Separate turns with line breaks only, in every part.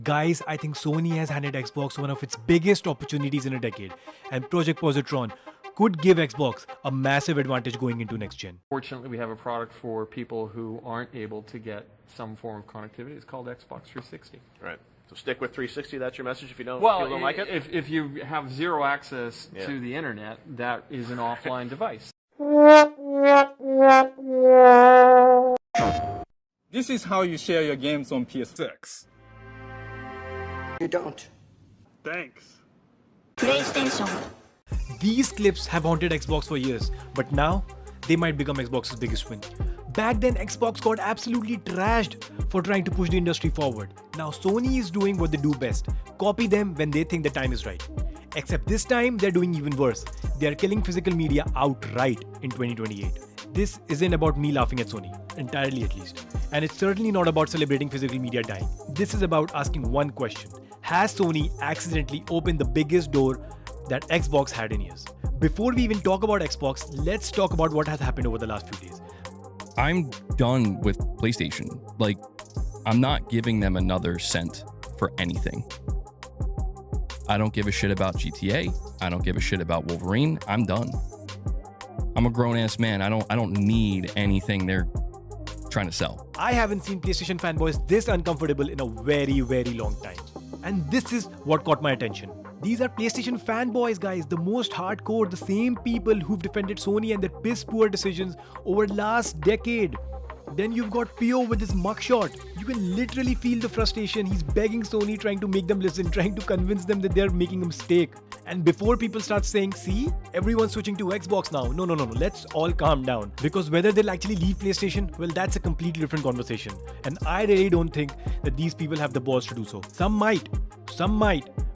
Guys, I think Sony has handed Xbox one of its biggest opportunities in a decade, and Project Positron could give Xbox a massive advantage going into next gen.
Fortunately, we have a product for people who aren't able to get some form of connectivity. It's called Xbox 360.
Right. So stick with 360. That's your message if you don't, like it?
If you have zero access to the internet, that is an offline device.
This is how you share your games on PS6.
You don't.
Thanks.
PlayStation.
These clips have haunted Xbox for years, but now they might become Xbox's biggest win. Back then, Xbox got absolutely trashed for trying to push the industry forward. Now Sony is doing what they do best, copy them when they think the time is right. Except this time, they're doing even worse. They're killing physical media outright in 2028. This isn't about me laughing at Sony, entirely at least. And it's certainly not about celebrating physical media dying. This is about asking one question. Has Sony accidentally opened the biggest door that Xbox had in years? Before we even talk about Xbox, let's talk about what has happened over the last few days.
I'm done with PlayStation. Like, I'm not giving them another cent for anything. I don't give a shit about GTA. I don't give a shit about Wolverine. I'm done. I'm a grown-ass man. I don't need anything they're trying to sell.
I haven't seen PlayStation fanboys this uncomfortable in a very, very long time. And this is what caught my attention. These are PlayStation fanboys, guys, the most hardcore, the same people who've defended Sony and their piss poor decisions over last decade. Then you've got Pio with his mugshot. You can literally feel the frustration. He's begging Sony, trying to make them listen, trying to convince them that they're making a mistake. And before people start saying, see, everyone's switching to Xbox now. No, let's all calm down. Because whether they'll actually leave PlayStation, well, that's a completely different conversation. And I really don't think that these people have the balls to do so. Some might,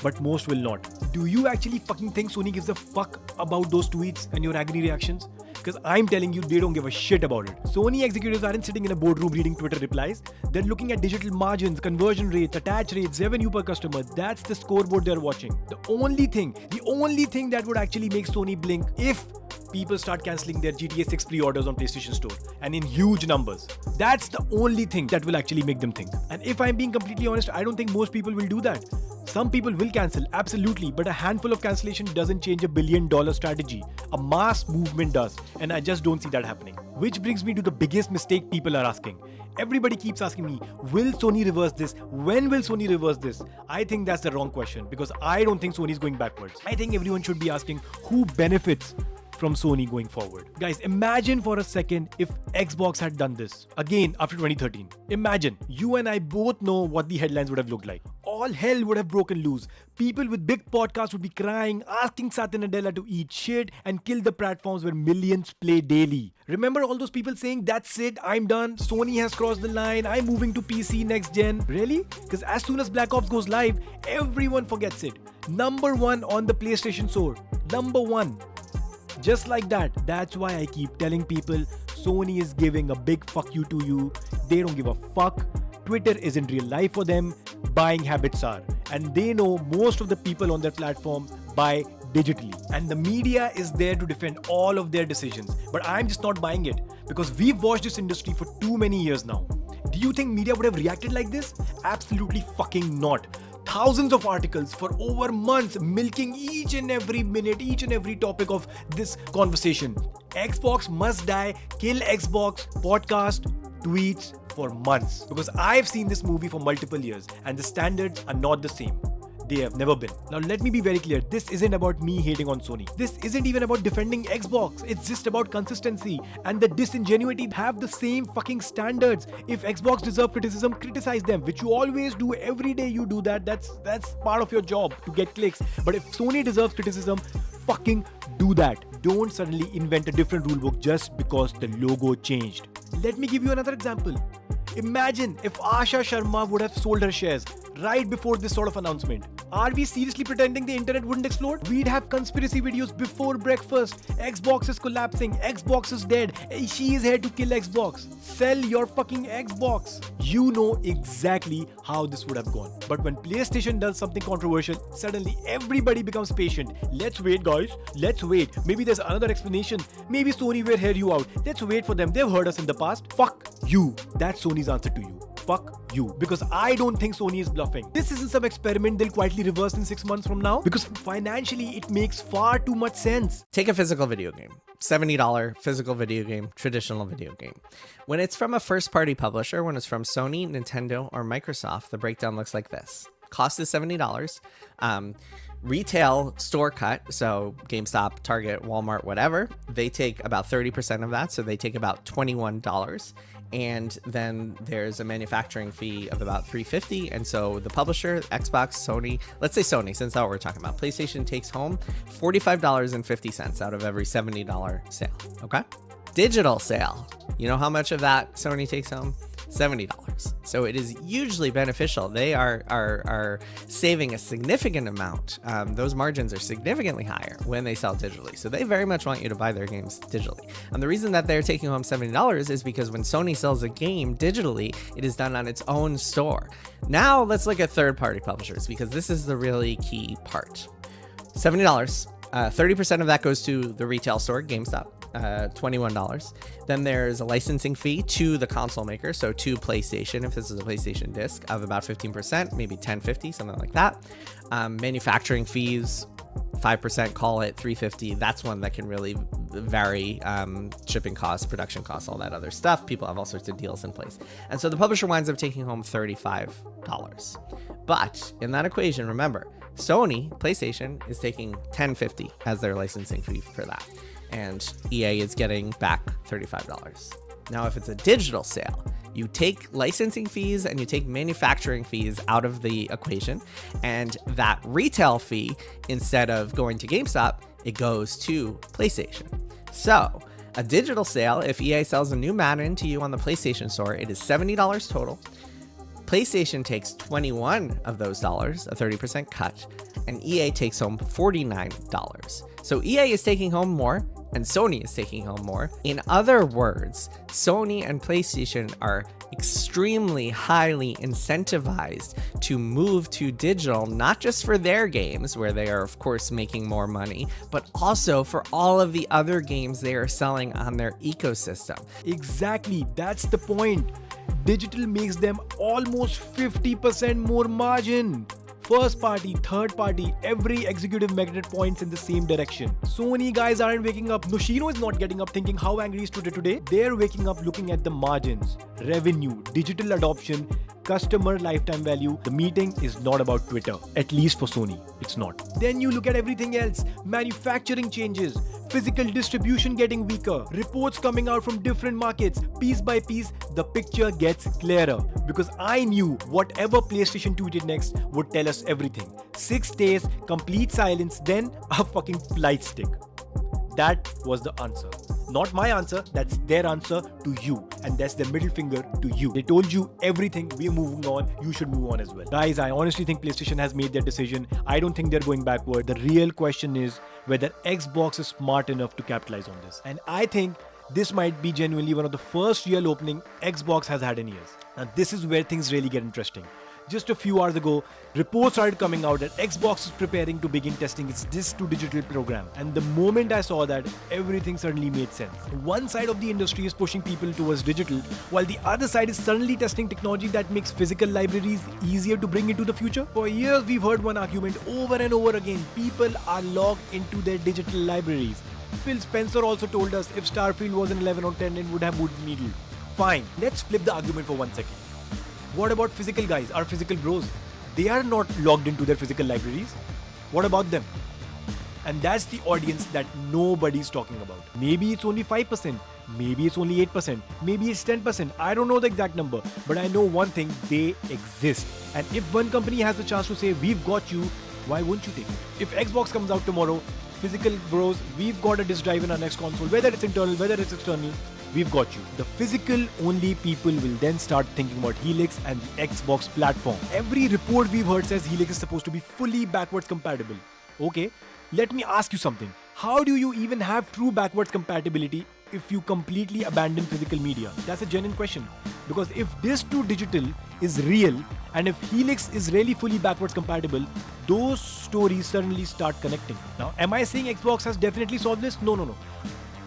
but most will not. Do you actually fucking think Sony gives a fuck about those tweets and your agony reactions? Because I'm telling you, they don't give a shit about it. Sony executives aren't sitting in a boardroom reading Twitter replies. They're looking at digital margins, conversion rates, attach rates, revenue per customer. That's the scoreboard they're watching. The only thing that would actually make Sony blink if people start cancelling their GTA 6 pre-orders on PlayStation Store, and in huge numbers. That's the only thing that will actually make them think. And if I'm being completely honest, I don't think most people will do that. Some people will cancel, absolutely, but a handful of cancellation doesn't change a billion-dollar strategy. A mass movement does, and I just don't see that happening. Which brings me to the biggest mistake people are asking. Everybody keeps asking me, will Sony reverse this? When will Sony reverse this? I think that's the wrong question, because I don't think Sony is going backwards. I think everyone should be asking who benefits from Sony going forward. Guys, imagine for a second if Xbox had done this again after 2013. Imagine, you and I both know what the headlines would have looked like. All hell would have broken loose. People with big podcasts would be crying, asking Satya Nadella to eat shit and kill the platforms where millions play daily. Remember all those people saying, that's it, I'm done, Sony has crossed the line, I'm moving to PC next gen? Really? Because as soon as Black Ops goes live, everyone forgets it. Number one on the PlayStation Store. Number one. Just like that. That's why I keep telling people Sony is giving a big fuck you to you. They don't give a fuck. Twitter isn't real life for them. Buying habits are. And they know most of the people on their platform buy digitally. And the media is there to defend all of their decisions. But I'm just not buying it. Because we've watched this industry for too many years now. Do you think media would have reacted like this? Absolutely fucking not. Thousands of articles for over months milking each and every minute, each and every topic of this conversation. Xbox must die, kill Xbox, podcast, tweets for months. Because I've seen this movie for multiple years and the standards are not the same. They have never been. Now let me be very clear, this isn't about me hating on Sony. This isn't even about defending Xbox. It's just about consistency and the disingenuity. Have the same fucking standards. If Xbox deserve criticism, criticize them, which you always do. Every day you do that. That's part of your job, to get clicks. But if Sony deserves criticism, fucking do that. Don't suddenly invent a different rulebook just because the logo changed. Let me give you another example. Imagine if Asha Sharma would have sold her shares right before this sort of announcement. Are we seriously pretending the internet wouldn't explode? We'd have conspiracy videos before breakfast. Xbox is collapsing. Xbox is dead. She is here to kill Xbox. Sell your fucking Xbox. You know exactly how this would have gone. But when PlayStation does something controversial, suddenly everybody becomes patient. Let's wait, guys. Let's wait. Maybe there's another explanation. Maybe Sony will hear you out. Let's wait for them. They've heard us in the past. Fuck you. That's Sony's answer to you. fuck you. Because I don't think Sony is bluffing. This isn't some experiment they'll quietly reverse in 6 months from now. Because financially, it makes far too much sense.
Take a physical video game. $70 physical video game, traditional video game. When it's from a first-party publisher, when it's from Sony, Nintendo, or Microsoft, the breakdown looks like this. Cost is $70. Retail store cut, so GameStop, Target, Walmart, whatever, they take about 30% of that, so they take about $21. And then there's a manufacturing fee of about $3.50. And so the publisher, Xbox, Sony, let's say Sony, since that's what we're talking about, PlayStation takes home $45.50 out of every $70 sale. Okay. Digital sale. You know how much of that Sony takes home? $70. So it is hugely beneficial. They are saving a significant amount. Those margins are significantly higher when they sell digitally. So they very much want you to buy their games digitally. And the reason that they're taking home $70 is because when Sony sells a game digitally, it is done on its own store. Now let's look at third-party publishers, because this is the really key part. $70. 30% of that goes to the retail store, GameStop. $21. Then there's a licensing fee to the console maker, so to PlayStation, if this is a PlayStation disc, of about 15%, maybe $10.50, something like that. Manufacturing fees, 5%, call it $3.50. That's one that can really vary. Shipping costs, production costs, all that other stuff. People have all sorts of deals in place. And so the publisher winds up taking home $35. But in that equation, remember, Sony, PlayStation, is taking $10.50 as their licensing fee for that. And EA is getting back $35. Now, if it's a digital sale, you take licensing fees and you take manufacturing fees out of the equation, and that retail fee, instead of going to GameStop, it goes to PlayStation. So a digital sale, if EA sells a new Madden to you on the PlayStation Store, it is $70 total. PlayStation takes 21 of those dollars, a 30% cut, and EA takes home $49. So EA is taking home more, and Sony is taking home more. In other words, Sony and PlayStation are extremely highly incentivized to move to digital, not just for their games, where they are, of course, making more money, but also for all of the other games they are selling on their ecosystem.
Exactly, that's the point. Digital makes them almost 50% more margin. First party, third party, every executive measured points in the same direction. Sony guys aren't waking up. Noshino is not getting up thinking how angry is today. They're waking up looking at the margins, revenue, digital adoption, customer lifetime value. The meeting is not about Twitter, at least for Sony. It's not. Then you look at everything else. Manufacturing changes, physical distribution getting weaker, reports coming out from different markets. Piece by piece, the picture gets clearer. Because I knew whatever PlayStation tweeted next would tell us everything. 6 days, complete silence, then a fucking flight stick. That was the answer. Not my answer, that's their answer to you. And that's their middle finger to you. They told you everything, we're moving on, you should move on as well. Guys, I honestly think PlayStation has made their decision. I don't think they're going backward. The real question is whether Xbox is smart enough to capitalize on this. And I think this might be genuinely one of the first real opening Xbox has had in years. Now this is where things really get interesting. Just a few hours ago, reports started coming out that Xbox is preparing to begin testing its disc-to-digital program. And the moment I saw that, everything suddenly made sense. One side of the industry is pushing people towards digital, while the other side is suddenly testing technology that makes physical libraries easier to bring into the future. For years, we've heard one argument over and over again. People are logged into their digital libraries. Phil Spencer also told us if Starfield was an 11 or 10, it would have moved the needle. Fine, let's flip the argument for 1 second. What about physical guys, our physical bros? They are not logged into their physical libraries. What about them? And that's the audience that nobody's talking about. Maybe it's only 5%, maybe it's only 8%, maybe it's 10%. I don't know the exact number, but I know one thing, they exist. And if one company has the chance to say, we've got you, why won't you take it? If Xbox comes out tomorrow, physical bros, we've got a disk drive in our next console, whether it's internal, whether it's external, we've got you. The physical only people will then start thinking about Helix and the Xbox platform. Every report we've heard says Helix is supposed to be fully backwards compatible. Okay, let me ask you something. How do you even have true backwards compatibility if you completely abandon physical media? That's a genuine question. Because if disc to digital is real, and if Helix is really fully backwards compatible, those stories suddenly start connecting. Now, am I saying Xbox has definitely solved this? No.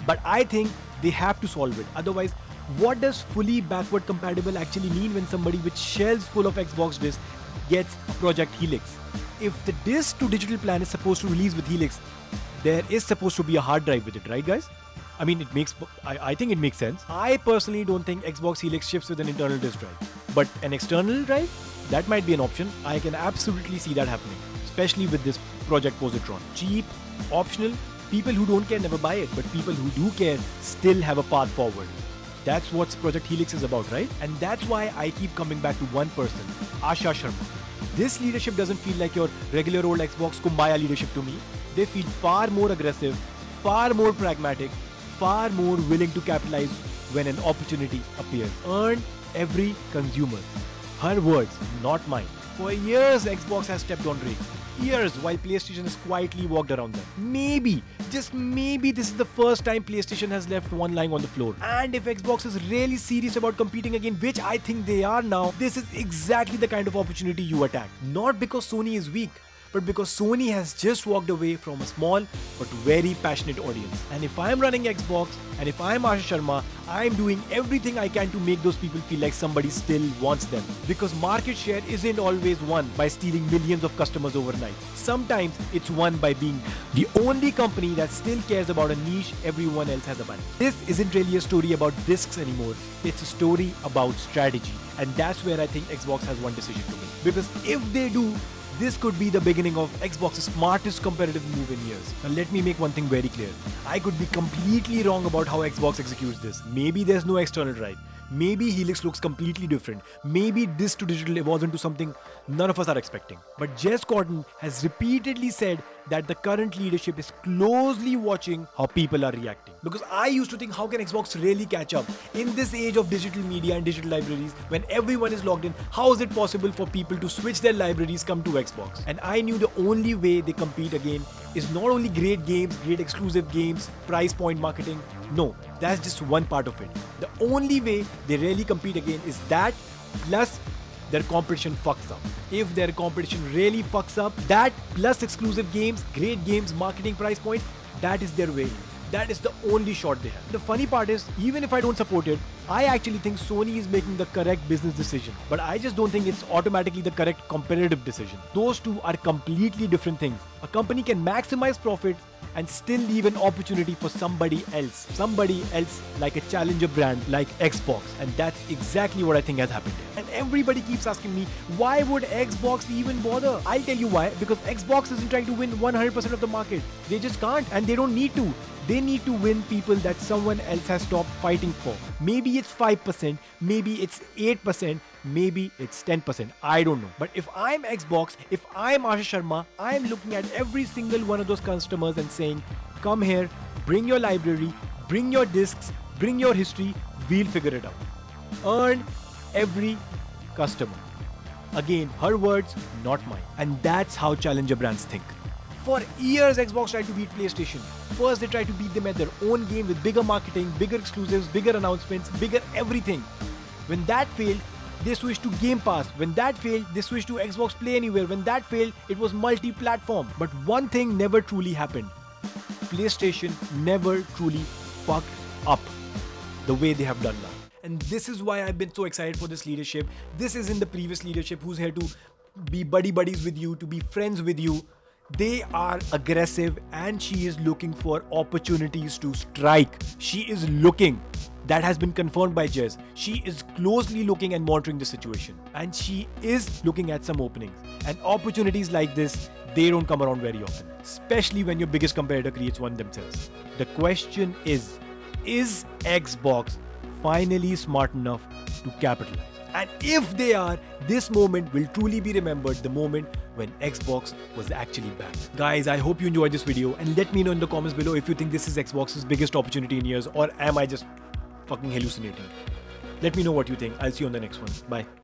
But I think they have to solve it. Otherwise, What does fully backward compatible actually mean when somebody with shelves full of Xbox discs gets a Project Helix? If the disc to digital plan is supposed to release with Helix, there is supposed to be a hard drive with it, right guys? I mean, I think it makes sense. I personally don't think Xbox Helix ships with an internal disk drive. But an external drive? That might be an option. I can absolutely see that happening. Especially with this Project Positron. Cheap, optional, people who don't care never buy it. But people who do care still have a path forward. That's what Project Helix is about, right? And that's why I keep coming back to one person, Asha Sharma. This leadership doesn't feel like your regular old Xbox Kumbaya leadership to me. They feel far more aggressive, far more pragmatic, far more willing to capitalize when an opportunity appears. Earn every consumer. Her words, not mine. For years, Xbox has stepped on brakes. Years, while PlayStation has quietly walked around them. Maybe, just maybe this is the first time PlayStation has left one lying on the floor. And if Xbox is really serious about competing again, which I think they are now, this is exactly the kind of opportunity you attack. Not because Sony is weak, but because Sony has just walked away from a small but very passionate audience. And if I'm running Xbox and if I'm Asha Sharma, I'm doing everything I can to make those people feel like somebody still wants them. Because market share isn't always won by stealing millions of customers overnight. Sometimes it's won by being the only company that still cares about a niche everyone else has abandoned. This isn't really a story about discs anymore. It's a story about strategy. And that's where I think Xbox has one decision to make. Because if they do, this could be the beginning of Xbox's smartest competitive move in years. Now let me make one thing very clear. I could be completely wrong about how Xbox executes this. Maybe there's no external drive. Maybe Helix looks completely different. Maybe disc to digital evolves into something none of us are expecting. But Jez Cotton has repeatedly said that the current leadership is closely watching how people are reacting. Because I used to think, how can Xbox really catch up? In this age of digital media and digital libraries, when everyone is logged in, how is it possible for people to switch their libraries, come to Xbox? And I knew the only way they compete again is not only great games, great exclusive games, price point marketing. No, that's just one part of it. The only way they really compete again is that plus their competition fucks up. If their competition really fucks up, that plus exclusive games, great games, marketing, price point, that is their way. That is the only shot they have. The funny part is, even if I don't support it, I actually think Sony is making the correct business decision. But I just don't think it's automatically the correct competitive decision. Those two are completely different things. A company can maximize profits and still leave an opportunity for somebody else. Somebody else like a challenger brand like Xbox. And that's exactly what I think has happened here. And everybody keeps asking me, why would Xbox even bother? I'll tell you why. Because Xbox isn't trying to win 100% of the market. They just can't, and they don't need to. They need to win people that someone else has stopped fighting for. Maybe it's 5%, maybe it's 8%, maybe it's 10%. I don't know. But if I'm Xbox, if I'm Asha Sharma, I'm looking at every single one of those customers and saying, come here, bring your library, bring your discs, bring your history, we'll figure it out. Earn every customer. Again, her words, not mine. And that's how challenger brands think. For years, Xbox tried to beat PlayStation. First, they tried to beat them at their own game with bigger marketing, bigger exclusives, bigger announcements, bigger everything. When that failed, they switched to Game Pass. When that failed, they switched to Xbox Play Anywhere. When that failed, it was multi-platform. But one thing never truly happened. PlayStation never truly fucked up the way they have done now. And this is why I've been so excited for this leadership. This isn't the previous leadership who's here to be buddies with you, to be friends with you. They are aggressive and she is looking for opportunities to strike. She is looking. That has been confirmed by Jez. She is closely looking and monitoring the situation. And she is looking at some openings. And opportunities like this, they don't come around very often. Especially when your biggest competitor creates one themselves. The question is Xbox finally smart enough to capitalize? And if they are, this moment will truly be remembered, the moment when Xbox was actually back. Guys, I hope you enjoyed this video and let me know in the comments below if you think this is Xbox's biggest opportunity in years, or am I just fucking hallucinating? Let me know what you think. I'll see you on the next one. Bye.